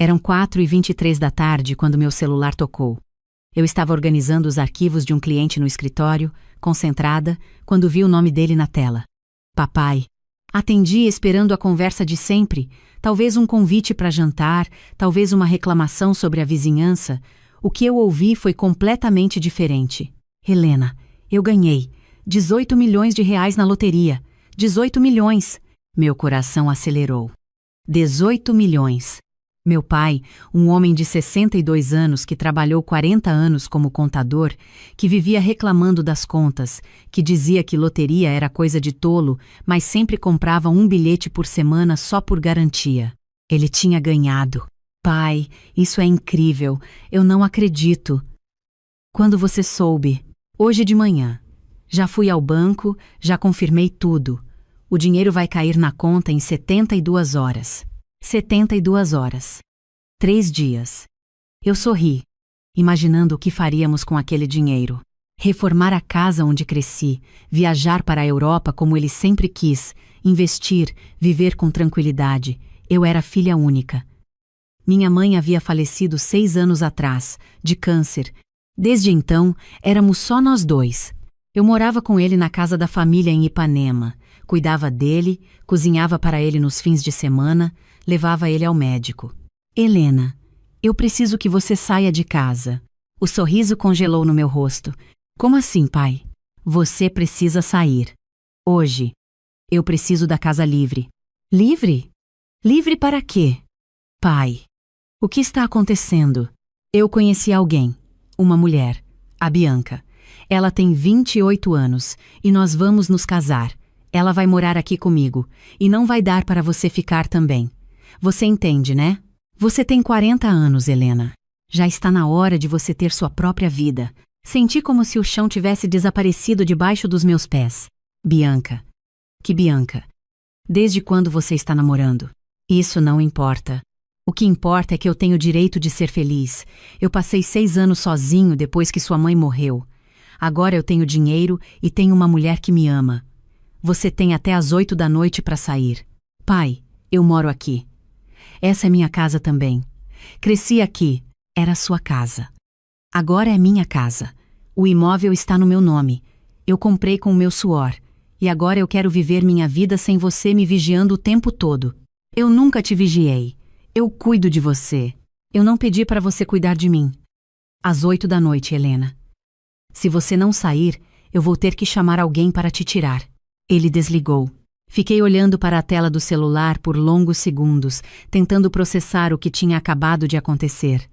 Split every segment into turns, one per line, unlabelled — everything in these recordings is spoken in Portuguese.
Eram 4h23 da tarde quando meu celular tocou. Eu estava organizando os arquivos de um cliente no escritório, concentrada, quando vi o nome dele na tela. Papai. Atendi esperando a conversa de sempre, talvez um convite para jantar, talvez uma reclamação sobre a vizinhança. O que eu ouvi foi completamente diferente. Helena, eu ganhei 18 milhões de reais na loteria. 18 milhões. Meu coração acelerou. 18 milhões. Meu pai, um homem de 62 anos que trabalhou 40 anos como contador, que vivia reclamando das contas, que dizia que loteria era coisa de tolo, mas sempre comprava um bilhete por semana só por garantia. Ele tinha ganhado. Pai, isso é incrível. Eu não acredito. Quando você soube? Hoje de manhã. Já fui ao banco, já confirmei tudo. O dinheiro vai cair na conta em 72 horas. 72 horas. 3 dias. Eu sorri, imaginando o que faríamos com aquele dinheiro. Reformar a casa onde cresci, viajar para a Europa como ele sempre quis, investir, viver com tranquilidade. Eu era filha única. Minha mãe havia falecido 6 anos atrás, de câncer. Desde então, éramos só nós dois. Eu morava com ele na casa da família em Ipanema, cuidava dele, cozinhava para ele nos fins de semana, levava ele ao médico. Helena, eu preciso que você saia de casa. O sorriso congelou no meu rosto. Como assim, pai? Você precisa sair. Hoje. Eu preciso da casa livre. Livre? Livre para quê? Pai. O que está acontecendo? Eu conheci alguém. Uma mulher. A Bianca. Ela tem 28 anos e nós vamos nos casar. Ela vai morar aqui comigo e não vai dar para você ficar também. Você entende, né? Você tem 40 anos, Helena. Já está na hora de você ter sua própria vida. Senti como se o chão tivesse desaparecido debaixo dos meus pés. Bianca. Que Bianca? Desde quando você está namorando? Isso não importa. O que importa é que eu tenho o direito de ser feliz. Eu passei 6 anos sozinho depois que sua mãe morreu. Agora eu tenho dinheiro e tenho uma mulher que me ama. Você tem até às 8 da noite para sair. Pai, eu moro aqui. Essa é minha casa também. Cresci aqui. Era sua casa. Agora é minha casa. O imóvel está no meu nome. Eu comprei com o meu suor. E agora eu quero viver minha vida sem você me vigiando o tempo todo. Eu nunca te vigiei. Eu cuido de você. Eu não pedi para você cuidar de mim. Às 8 da noite, Helena. Se você não sair, eu vou ter que chamar alguém para te tirar. Ele desligou. Fiquei olhando para a tela do celular por longos segundos, tentando processar o que tinha acabado de acontecer.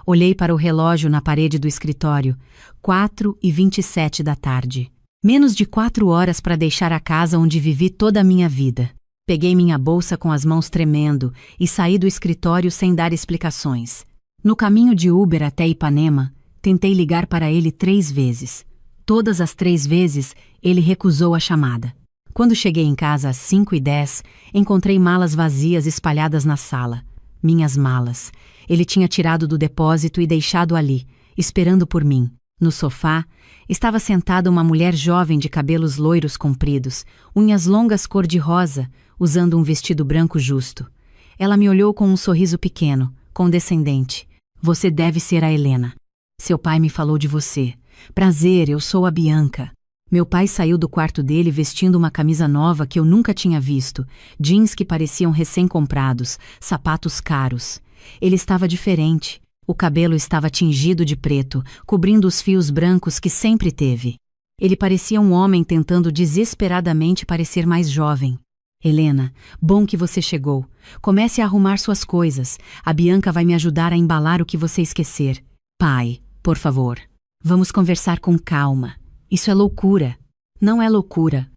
Olhei para o relógio na parede do escritório. 4h27 da tarde. Menos de 4 horas para deixar a casa onde vivi toda a minha vida. Peguei minha bolsa com as mãos tremendo e saí do escritório sem dar explicações. No caminho de Uber até Ipanema, tentei ligar para ele 3 vezes. Todas as 3 vezes, ele recusou a chamada. Quando cheguei em casa às 5h10, encontrei malas vazias espalhadas na sala. Minhas malas. Ele tinha tirado do depósito e deixado ali, esperando por mim. No sofá, estava sentada uma mulher jovem de cabelos loiros compridos, unhas longas cor-de-rosa, usando um vestido branco justo. Ela me olhou com um sorriso pequeno, condescendente. Você deve ser a Helena. Seu pai me falou de você. Prazer, eu sou a Bianca. Meu pai saiu do quarto dele vestindo uma camisa nova que eu nunca tinha visto, jeans que pareciam recém-comprados, sapatos caros. Ele estava diferente. O cabelo estava tingido de preto, cobrindo os fios brancos que sempre teve. Ele parecia um homem tentando desesperadamente parecer mais jovem. Helena, bom que você chegou. Comece a arrumar suas coisas. A Bianca vai me ajudar a embalar o que você esquecer. Pai, por favor. Vamos conversar com calma. Isso é loucura. Não é loucura.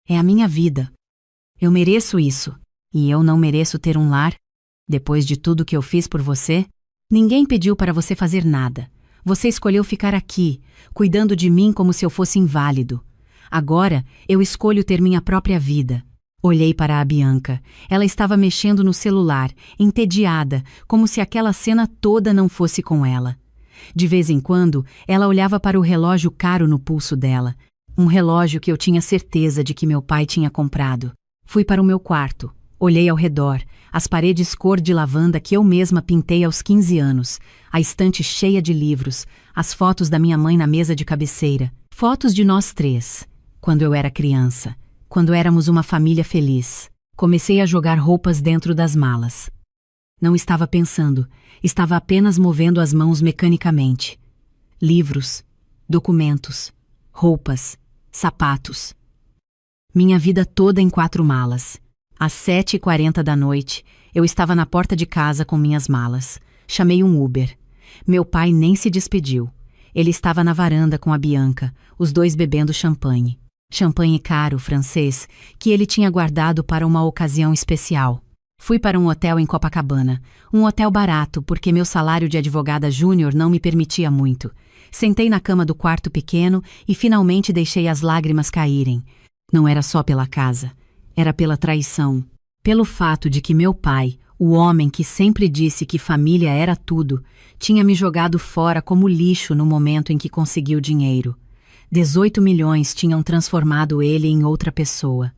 É a minha vida. Eu mereço isso. E eu não mereço ter um lar? Depois de tudo que eu fiz por você? Ninguém pediu para você fazer nada. Você escolheu ficar aqui, cuidando de mim como se eu fosse inválido. Agora, eu escolho ter minha própria vida. Olhei para a Bianca. Ela estava mexendo no celular, entediada, como se aquela cena toda não fosse com ela. De vez em quando, ela olhava para o relógio caro no pulso dela. Um relógio que eu tinha certeza de que meu pai tinha comprado. Fui para o meu quarto. Olhei ao redor, as paredes cor de lavanda que eu mesma pintei aos 15 anos, a estante cheia de livros, as fotos da minha mãe na mesa de cabeceira, fotos de nós três, quando eu era criança, quando éramos uma família feliz. Comecei a jogar roupas dentro das malas. Não estava pensando, estava apenas movendo as mãos mecanicamente. Livros, documentos, roupas, sapatos. Minha vida toda em 4 malas. Às 7h40 da noite, eu estava na porta de casa com minhas malas. Chamei um Uber. Meu pai nem se despediu. Ele estava na varanda com a Bianca, os dois bebendo champanhe. Champanhe caro, francês, que ele tinha guardado para uma ocasião especial. Fui para um hotel em Copacabana, um hotel barato porque meu salário de advogada júnior não me permitia muito. Sentei na cama do quarto pequeno e finalmente deixei as lágrimas caírem. Não era só pela casa, era pela traição. Pelo fato de que meu pai, o homem que sempre disse que família era tudo, tinha me jogado fora como lixo no momento em que conseguiu dinheiro. 18 milhões tinham transformado ele em outra pessoa.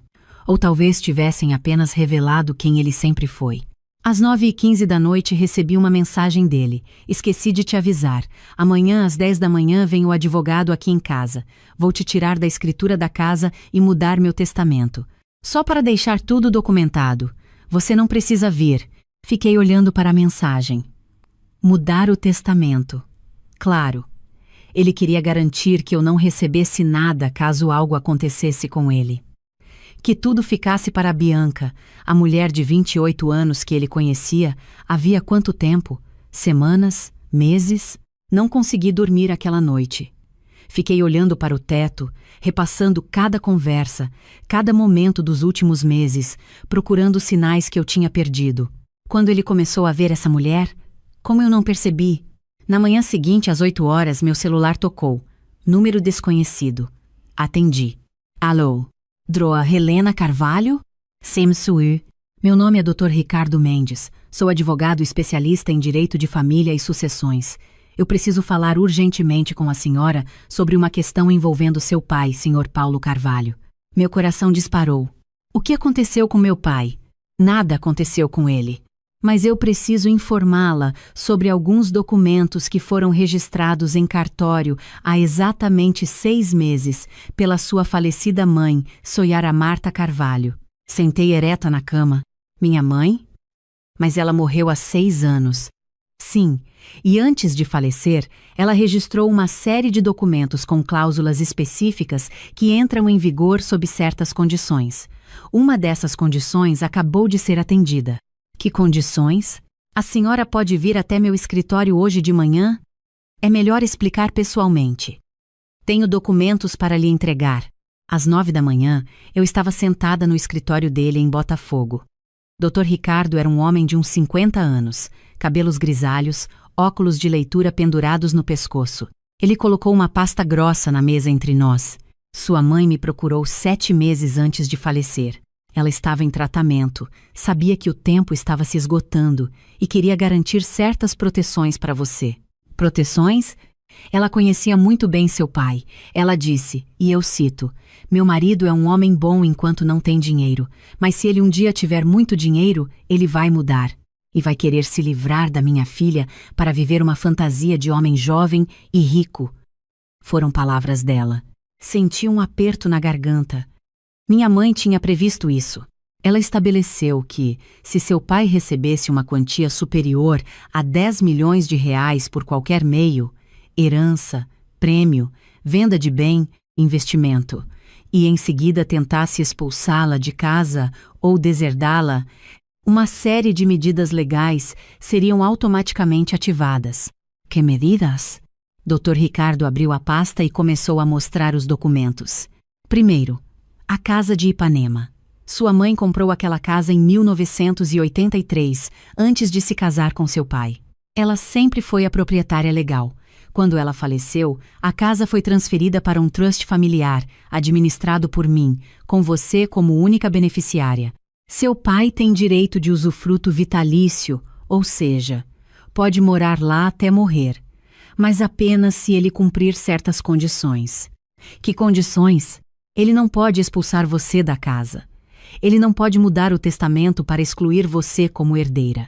Ou talvez tivessem apenas revelado quem ele sempre foi. Às 9h15 da noite recebi uma mensagem dele. Esqueci de te avisar. Amanhã às 10 da manhã vem o advogado aqui em casa. Vou te tirar da escritura da casa e mudar meu testamento. Só para deixar tudo documentado. Você não precisa vir. Fiquei olhando para a mensagem. Mudar o testamento. Claro. Ele queria garantir que eu não recebesse nada caso algo acontecesse com ele. Que tudo ficasse para a Bianca, a mulher de 28 anos que ele conhecia, havia quanto tempo? Semanas? Meses? Não consegui dormir aquela noite. Fiquei olhando para o teto, repassando cada conversa, cada momento dos últimos meses, procurando sinais que eu tinha perdido. Quando ele começou a ver essa mulher, como eu não percebi? Na manhã seguinte, às 8 horas, meu celular tocou. Número desconhecido. Atendi. Alô? Droa Helena Carvalho? Semsui. Meu nome é Dr. Ricardo Mendes. Sou advogado especialista em direito de família e sucessões. Eu preciso falar urgentemente com a senhora sobre uma questão envolvendo seu pai, Sr. Paulo Carvalho. Meu coração disparou. O que aconteceu com meu pai? Nada aconteceu com ele. Mas eu preciso informá-la sobre alguns documentos que foram registrados em cartório há exatamente 6 meses pela sua falecida mãe, Soyara Marta Carvalho. Sentei ereta na cama. Minha mãe? Mas ela morreu há 6 anos. Sim, e antes de falecer, ela registrou uma série de documentos com cláusulas específicas que entram em vigor sob certas condições. Uma dessas condições acabou de ser atendida. Que condições? A senhora pode vir até meu escritório hoje de manhã? É melhor explicar pessoalmente. Tenho documentos para lhe entregar. Às 9 da manhã, eu estava sentada no escritório dele em Botafogo. Dr. Ricardo era um homem de uns 50 anos, cabelos grisalhos, óculos de leitura pendurados no pescoço. Ele colocou uma pasta grossa na mesa entre nós. Sua mãe me procurou 7 meses antes de falecer. Ela estava em tratamento, sabia que o tempo estava se esgotando e queria garantir certas proteções para você. Proteções? Ela conhecia muito bem seu pai. Ela disse, e eu cito, meu marido é um homem bom enquanto não tem dinheiro, mas se ele um dia tiver muito dinheiro, ele vai mudar. E vai querer se livrar da minha filha para viver uma fantasia de homem jovem e rico. Foram palavras dela. Senti um aperto na garganta. Minha mãe tinha previsto isso. Ela estabeleceu que, se seu pai recebesse uma quantia superior a 10 milhões de reais por qualquer meio, herança, prêmio, venda de bem, investimento, e em seguida tentasse expulsá-la de casa ou deserdá-la, uma série de medidas legais seriam automaticamente ativadas. Que medidas? Dr. Ricardo abriu a pasta e começou a mostrar os documentos. Primeiro, a Casa de Ipanema. Sua mãe comprou aquela casa em 1983, antes de se casar com seu pai. Ela sempre foi a proprietária legal. Quando ela faleceu, a casa foi transferida para um trust familiar, administrado por mim, com você como única beneficiária. Seu pai tem direito de usufruto vitalício, ou seja, pode morar lá até morrer, mas apenas se ele cumprir certas condições. Que condições? Ele não pode expulsar você da casa. Ele não pode mudar o testamento para excluir você como herdeira.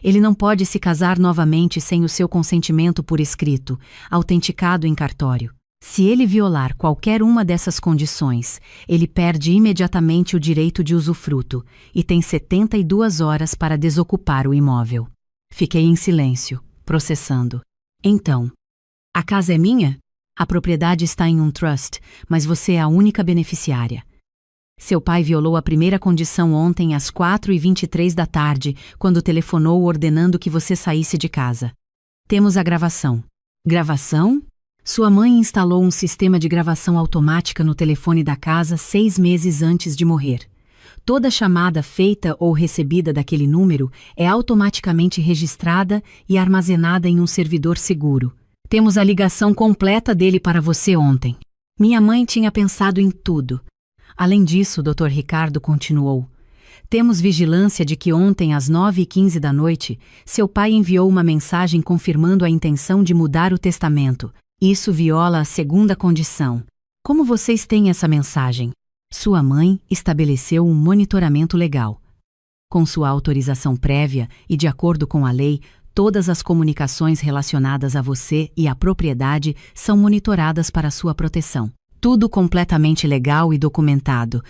Ele não pode se casar novamente sem o seu consentimento por escrito, autenticado em cartório. Se ele violar qualquer uma dessas condições, ele perde imediatamente o direito de usufruto e tem 72 horas para desocupar o imóvel. Fiquei em silêncio, processando. Então, a casa é minha? A propriedade está em um trust, mas você é a única beneficiária. Seu pai violou a primeira condição ontem às 4h23 da tarde, quando telefonou ordenando que você saísse de casa. Temos a gravação. Gravação? Sua mãe instalou um sistema de gravação automática no telefone da casa 6 meses antes de morrer. Toda chamada feita ou recebida daquele número é automaticamente registrada e armazenada em um servidor seguro. Temos a ligação completa dele para você ontem. Minha mãe tinha pensado em tudo. Além disso, Dr. Ricardo continuou. Temos vigilância de que ontem às 9h15 da noite, seu pai enviou uma mensagem confirmando a intenção de mudar o testamento. Isso viola a segunda condição. Como vocês têm essa mensagem? Sua mãe estabeleceu um monitoramento legal. Com sua autorização prévia e de acordo com a lei, todas as comunicações relacionadas a você e à propriedade são monitoradas para sua proteção. Tudo completamente legal e documentado.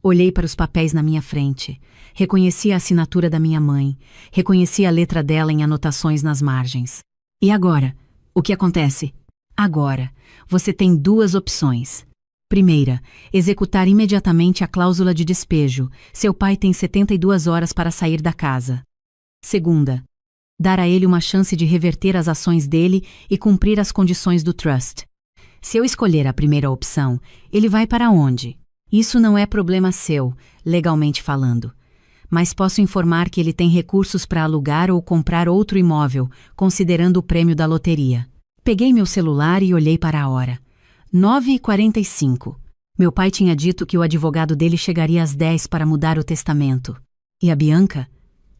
Olhei para os papéis na minha frente. Reconheci a assinatura da minha mãe. Reconheci a letra dela em anotações nas margens. E agora? O que acontece? Agora, você tem 2 opções. Primeira, executar imediatamente a cláusula de despejo. Seu pai tem 72 horas para sair da casa. Segunda, dar a ele uma chance de reverter as ações dele e cumprir as condições do trust. Se eu escolher a primeira opção, ele vai para onde? Isso não é problema seu, legalmente falando. Mas posso informar que ele tem recursos para alugar ou comprar outro imóvel, considerando o prêmio da loteria. Peguei meu celular e olhei para a hora. 9h45. Meu pai tinha dito que o advogado dele chegaria às 10 para mudar o testamento. E a Bianca?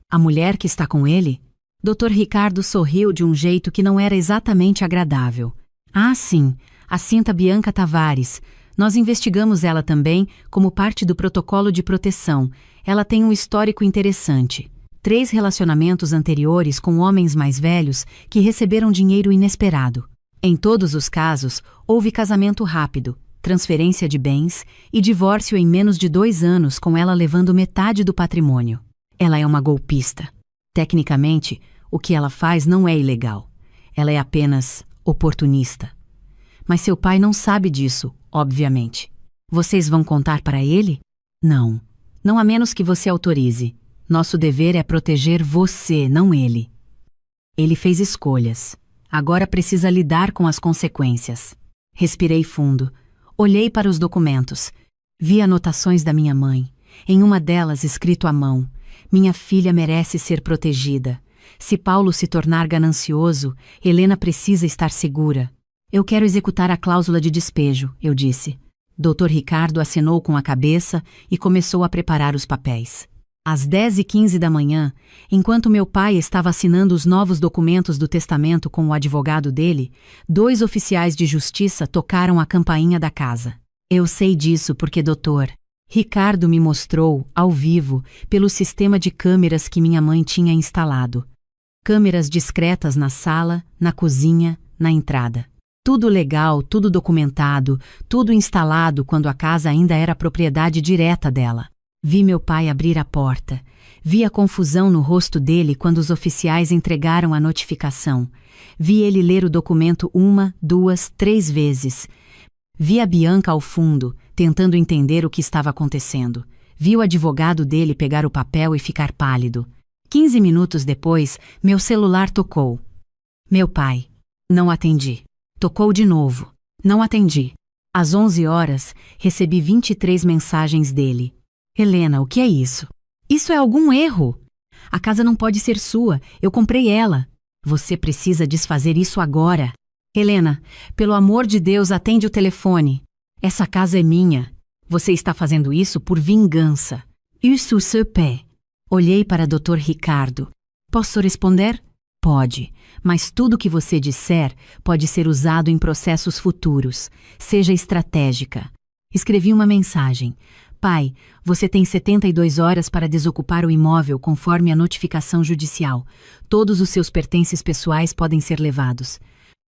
A mulher que está com ele? Dr. Ricardo sorriu de um jeito que não era exatamente agradável. Ah, sim, a Cinta Bianca Tavares. Nós investigamos ela também como parte do protocolo de proteção. Ela tem um histórico interessante. 3 relacionamentos anteriores com homens mais velhos que receberam dinheiro inesperado. Em todos os casos, houve casamento rápido, transferência de bens e divórcio em menos de 2 anos, com ela levando metade do patrimônio. Ela é uma golpista. Tecnicamente, o que ela faz não é ilegal. Ela é apenas oportunista. Mas seu pai não sabe disso, obviamente. Vocês vão contar para ele? Não. Não a menos que você autorize. Nosso dever é proteger você, não ele. Ele fez escolhas. Agora precisa lidar com as consequências. Respirei fundo. Olhei para os documentos. Vi anotações da minha mãe. Em uma delas, escrito à mão: minha filha merece ser protegida. Se Paulo se tornar ganancioso, Helena precisa estar segura. Eu quero executar a cláusula de despejo, eu disse. Dr. Ricardo acenou com a cabeça e começou a preparar os papéis. Às 10h15 da manhã, enquanto meu pai estava assinando os novos documentos do testamento com o advogado dele, 2 oficiais de justiça tocaram a campainha da casa. Eu sei disso porque Dr. Ricardo me mostrou, ao vivo, pelo sistema de câmeras que minha mãe tinha instalado. Câmeras discretas na sala, na cozinha, na entrada. Tudo legal, tudo documentado, tudo instalado quando a casa ainda era propriedade direta dela. Vi meu pai abrir a porta. Vi a confusão no rosto dele quando os oficiais entregaram a notificação. Vi ele ler o documento 1, 2, 3 vezes. Vi a Bianca ao fundo, tentando entender o que estava acontecendo. Vi o advogado dele pegar o papel e ficar pálido. 15 minutos depois, meu celular tocou. Meu pai. Não atendi. Tocou de novo. Não atendi. Às 11 horas, recebi 23 mensagens dele. Helena, o que é isso? Isso é algum erro. A casa não pode ser sua. Eu comprei ela. Você precisa desfazer isso agora. Helena, pelo amor de Deus, atende o telefone. Essa casa é minha. Você está fazendo isso por vingança. Isso se pé. Olhei para Dr. Ricardo. Posso responder? Pode, mas tudo que você disser pode ser usado em processos futuros. Seja estratégica. Escrevi uma mensagem. Pai, você tem 72 horas para desocupar o imóvel conforme a notificação judicial. Todos os seus pertences pessoais podem ser levados.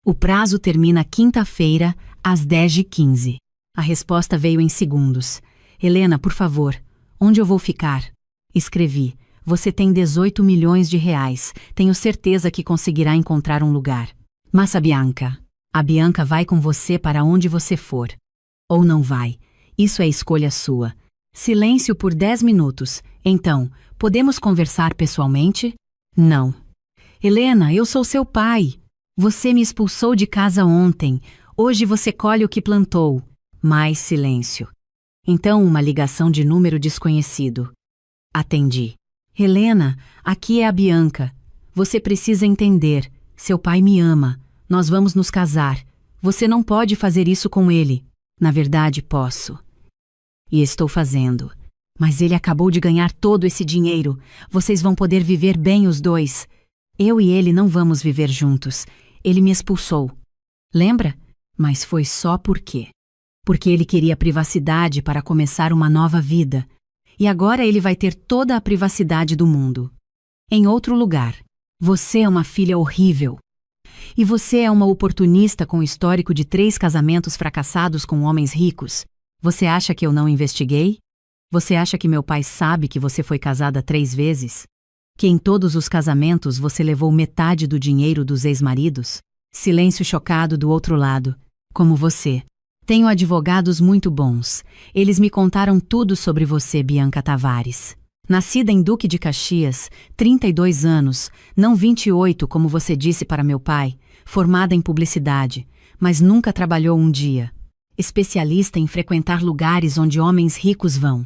O prazo termina quinta-feira, às 10h15. A resposta veio em segundos. Helena, por favor, onde eu vou ficar? Escrevi. Você tem 18 milhões de reais. Tenho certeza que conseguirá encontrar um lugar. Mas a Bianca vai com você para onde você for. Ou não vai. Isso é escolha sua. Silêncio por 10 minutos. Então, podemos conversar pessoalmente? Não. Helena, eu sou seu pai. Você me expulsou de casa ontem. Hoje você colhe o que plantou. Mais silêncio. Então, uma ligação de número desconhecido. Atendi. Helena, aqui é a Bianca. Você precisa entender. Seu pai me ama. Nós vamos nos casar. Você não pode fazer isso com ele. Na verdade, posso. E estou fazendo. Mas ele acabou de ganhar todo esse dinheiro. Vocês vão poder viver bem os dois. Eu e ele não vamos viver juntos. Ele me expulsou. Lembra? Mas foi só por quê? Porque ele queria privacidade para começar uma nova vida. E agora ele vai ter toda a privacidade do mundo. Em outro lugar, você é uma filha horrível. E você é uma oportunista com histórico de 3 casamentos fracassados com homens ricos. Você acha que eu não investiguei? Você acha que meu pai sabe que você foi casada 3 vezes? Que em todos os casamentos você levou metade do dinheiro dos ex-maridos? Silêncio chocado do outro lado. Como você. Tenho advogados muito bons. Eles me contaram tudo sobre você, Bianca Tavares. Nascida em Duque de Caxias, 32 anos, não 28 como você disse para meu pai, formada em publicidade, mas nunca trabalhou um dia. Especialista em frequentar lugares onde homens ricos vão.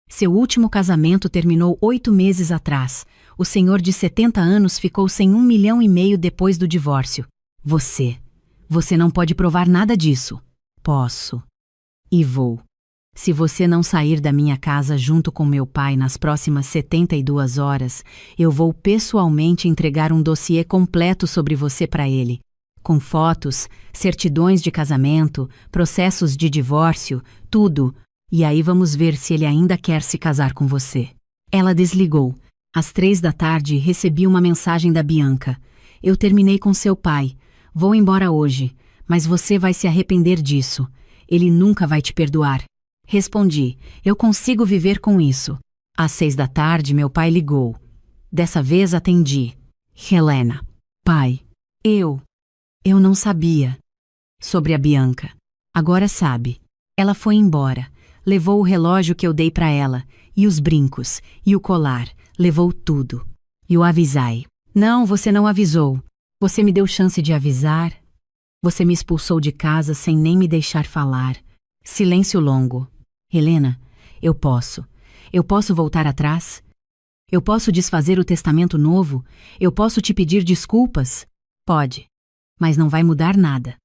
Seu último casamento terminou 8 meses atrás. O senhor de 70 anos ficou sem 1,5 milhão depois do divórcio. Você não pode provar nada disso. Posso. E vou. Se você não sair da minha casa junto com meu pai nas próximas 72 horas, eu vou pessoalmente entregar um dossiê completo sobre você para ele. Com fotos, certidões de casamento, processos de divórcio, tudo. E aí vamos ver se ele ainda quer se casar com você. Ela desligou. Às 3 da tarde recebi uma mensagem da Bianca. Eu terminei com seu pai. Vou embora hoje, mas você vai se arrepender disso. Ele nunca vai te perdoar. Respondi, eu consigo viver com isso. Às 6 da tarde meu pai ligou. Dessa vez atendi. Helena. Pai. Eu não sabia. Sobre a Bianca. Agora sabe. Ela foi embora. Levou o relógio que eu dei para ela, e os brincos, e o colar. Levou tudo. E o avisai. Não, você não avisou. Você me deu chance de avisar. Você me expulsou de casa sem nem me deixar falar. Silêncio longo. Helena, eu posso. Eu posso voltar atrás? Eu posso desfazer o testamento novo? Eu posso te pedir desculpas? Pode. Mas não vai mudar nada.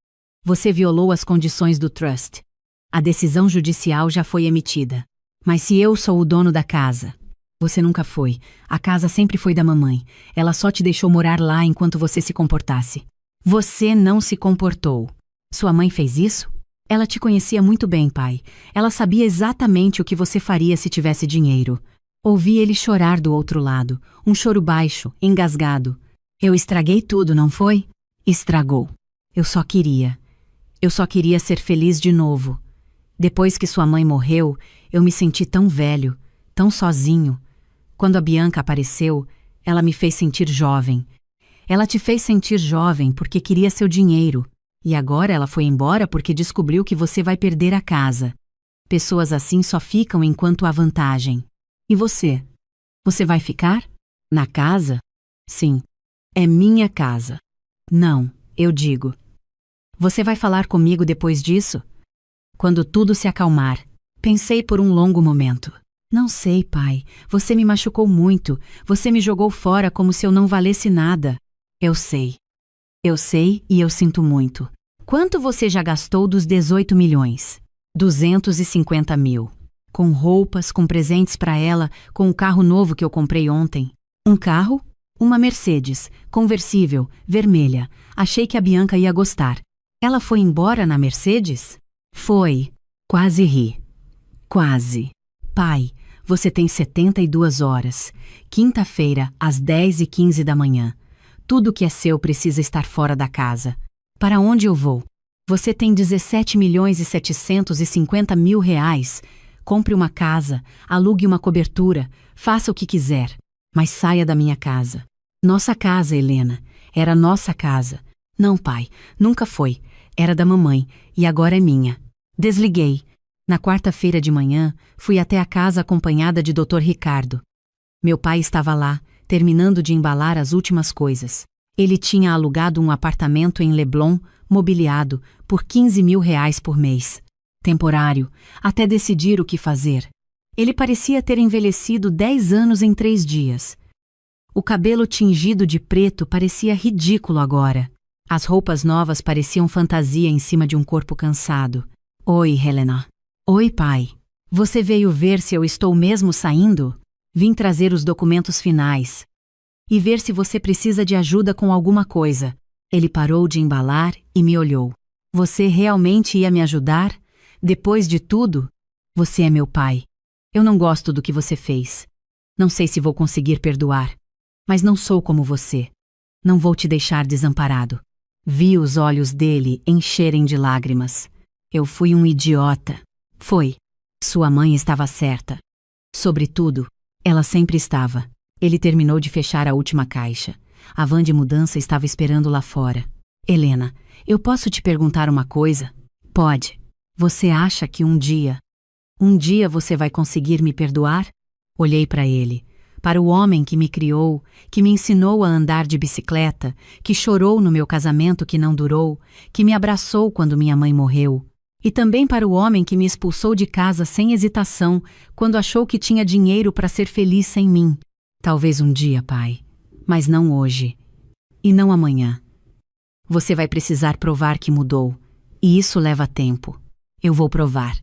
Você violou as condições do trust. A decisão judicial já foi emitida. Mas se eu sou o dono da casa... Você nunca foi. A casa sempre foi da mamãe. Ela só te deixou morar lá enquanto você se comportasse. Você não se comportou. Sua mãe fez isso? Ela te conhecia muito bem, pai. Ela sabia exatamente o que você faria se tivesse dinheiro. Ouvi ele chorar do outro lado, um choro baixo, engasgado. Eu estraguei tudo, não foi? Estragou. Eu só queria ser feliz de novo. Depois que sua mãe morreu, eu me senti tão velho, tão sozinho. Quando a Bianca apareceu, ela me fez sentir jovem. Ela te fez sentir jovem porque queria seu dinheiro. E agora ela foi embora porque descobriu que você vai perder a casa. Pessoas assim só ficam enquanto há vantagem. E você? Você vai ficar? Na casa? Sim. É minha casa. Não, eu digo. Você vai falar comigo depois disso? Quando tudo se acalmar. Pensei por um longo momento. Não sei, pai. Você me machucou muito. Você me jogou fora como se eu não valesse nada. Eu sei. Eu sei e eu sinto muito. Quanto você já gastou dos 18 milhões? 250 mil. Com roupas, com presentes para ela, com o carro novo que eu comprei ontem. Um carro? Uma Mercedes, conversível, vermelha. Achei que a Bianca ia gostar. Ela foi embora na Mercedes? Foi. Quase ri. Quase. Pai, você tem 72 horas. Quinta-feira, às 10h15 da manhã. Tudo que é seu precisa estar fora da casa. Para onde eu vou? Você tem 17.750.000 reais. Compre uma casa, alugue uma cobertura, faça o que quiser. Mas saia da minha casa. Nossa casa, Helena. Era nossa casa. Não, pai, nunca foi. Era da mamãe, e agora é minha. Desliguei. Na quarta-feira de manhã, fui até a casa acompanhada de Dr. Ricardo. Meu pai estava lá, terminando de embalar as últimas coisas. Ele tinha alugado um apartamento em Leblon, mobiliado, por 15.000 reais por mês. Temporário, até decidir o que fazer. Ele parecia ter envelhecido 10 anos em 3 dias. O cabelo tingido de preto parecia ridículo agora. As roupas novas pareciam fantasia em cima de um corpo cansado. Oi, Helena. Oi, pai. Você veio ver se eu estou mesmo saindo? Vim trazer os documentos finais. E ver se você precisa de ajuda com alguma coisa. Ele parou de embalar e me olhou. Você realmente ia me ajudar? Depois de tudo? Você é meu pai. Eu não gosto do que você fez. Não sei se vou conseguir perdoar. Mas não sou como você. Não vou te deixar desamparado. Vi os olhos dele encherem de lágrimas. Eu fui um idiota. Foi. Sua mãe estava certa. Sobretudo, ela sempre estava. Ele terminou de fechar a última caixa. A van de mudança estava esperando lá fora. Helena, eu posso te perguntar uma coisa? Pode. Você acha que um dia você vai conseguir me perdoar? Olhei para ele, para o homem que me criou, que me ensinou a andar de bicicleta, que chorou no meu casamento que não durou, que me abraçou quando minha mãe morreu. E também para o homem que me expulsou de casa sem hesitação, quando achou que tinha dinheiro para ser feliz sem mim. Talvez um dia, pai, mas não hoje. E não amanhã. Você vai precisar provar que mudou, e isso leva tempo. Eu vou provar.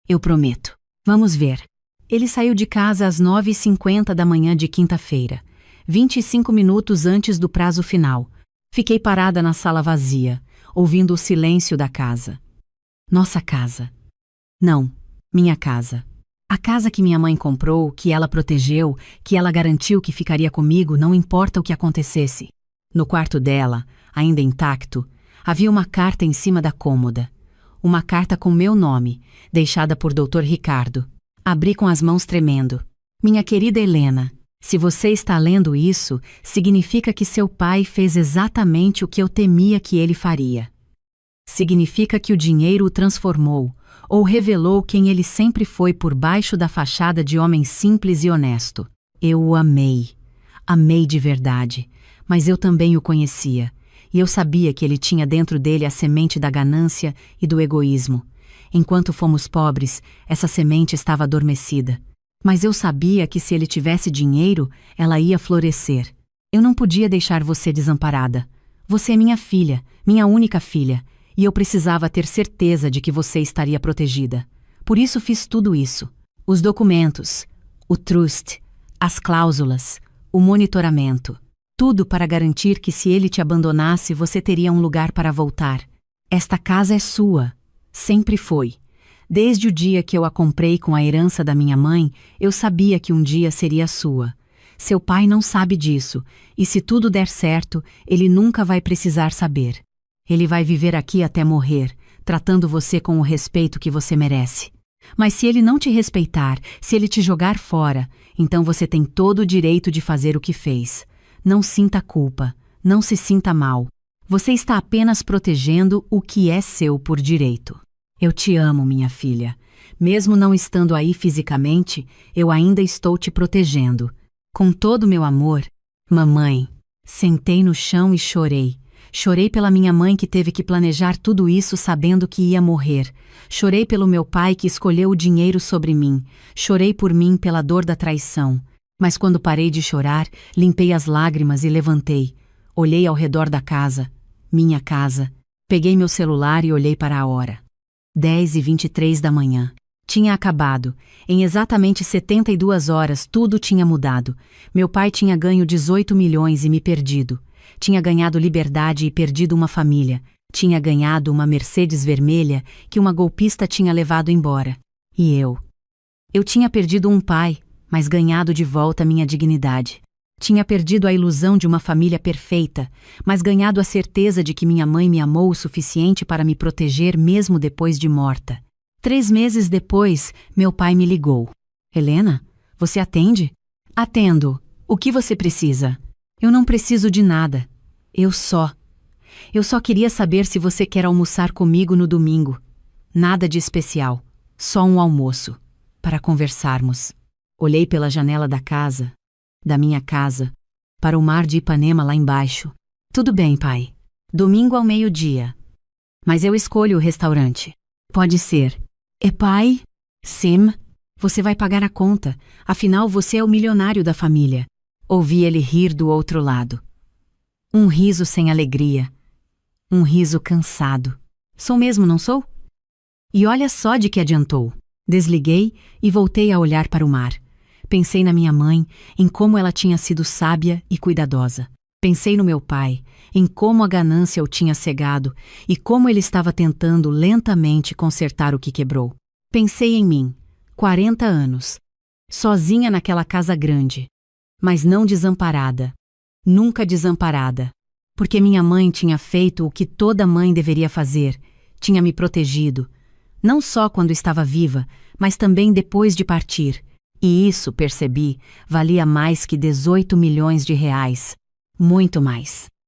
Eu prometo. Vamos ver. Ele saiu de casa às 9h50 da manhã de quinta-feira, 25 minutos antes do prazo final. Fiquei parada na sala vazia, ouvindo o silêncio da casa. Nossa casa. Não, minha casa. A casa que minha mãe comprou, que ela protegeu, que ela garantiu que ficaria comigo, não importa o que acontecesse. No quarto dela, ainda intacto, havia uma carta em cima da cômoda. Uma carta com meu nome, deixada por Dr. Ricardo. Abri com as mãos tremendo. Minha querida Helena, se você está lendo isso, significa que seu pai fez exatamente o que eu temia que ele faria. Significa que o dinheiro o transformou, ou revelou quem ele sempre foi por baixo da fachada de homem simples e honesto. Eu o amei. Amei de verdade, mas eu também o conhecia, e eu sabia que ele tinha dentro dele a semente da ganância e do egoísmo. Enquanto fomos pobres, essa semente estava adormecida. Mas eu sabia que se ele tivesse dinheiro, ela ia florescer. Eu não podia deixar você desamparada. Você é minha filha, minha única filha, e eu precisava ter certeza de que você estaria protegida. Por isso fiz tudo isso. Os documentos, o trust, as cláusulas, o monitoramento. Tudo para garantir que se ele te abandonasse, você teria um lugar para voltar. Esta casa é sua. Sempre foi. Desde o dia que eu a comprei com a herança da minha mãe, eu sabia que um dia seria sua. Seu pai não sabe disso, e se tudo der certo, ele nunca vai precisar saber. Ele vai viver aqui até morrer, tratando você com o respeito que você merece. Mas se ele não te respeitar, se ele te jogar fora, então você tem todo o direito de fazer o que fez. Não sinta culpa, não se sinta mal. Você está apenas protegendo o que é seu por direito. Eu te amo, minha filha. Mesmo não estando aí fisicamente, eu ainda estou te protegendo. Com todo o meu amor, mamãe. Sentei no chão e chorei. Chorei pela minha mãe que teve que planejar tudo isso sabendo que ia morrer. Chorei pelo meu pai que escolheu o dinheiro sobre mim. Chorei por mim pela dor da traição. Mas quando parei de chorar, limpei as lágrimas e levantei. Olhei ao redor da casa. Minha casa. Peguei meu celular e olhei para a hora. 10h23 da manhã. Tinha acabado. Em exatamente 72 horas tudo tinha mudado. Meu pai tinha ganho 18 milhões e me perdido. Tinha ganhado liberdade e perdido uma família. Tinha ganhado uma Mercedes vermelha que uma golpista tinha levado embora. E eu? Eu tinha perdido um pai, mas ganhado de volta minha dignidade. Tinha perdido a ilusão de uma família perfeita, mas ganhado a certeza de que minha mãe me amou o suficiente para me proteger mesmo depois de morta. 3 meses depois, meu pai me ligou. Helena, você atende? Atendo. O que você precisa? Eu não preciso de nada. Eu só queria saber se você quer almoçar comigo no domingo. Nada de especial. Só um almoço. Para conversarmos. Olhei pela janela da minha casa, para o mar de Ipanema lá embaixo. Tudo bem, pai. Domingo ao meio-dia. Mas eu escolho o restaurante. Pode ser. É pai? Sim. Você vai pagar a conta. Afinal, você é o milionário da família. Ouvi ele rir do outro lado. Um riso sem alegria. Um riso cansado. Sou mesmo, não sou? E olha só de que adiantou. Desliguei e voltei a olhar para o mar. Pensei na minha mãe, em como ela tinha sido sábia e cuidadosa. Pensei no meu pai, em como a ganância o tinha cegado e como ele estava tentando lentamente consertar o que quebrou. Pensei em mim, 40 anos, sozinha naquela casa grande, mas não desamparada, nunca desamparada, porque minha mãe tinha feito o que toda mãe deveria fazer, tinha me protegido, não só quando estava viva, mas também depois de partir. E isso, percebi, valia mais que 18 milhões de reais. Muito mais.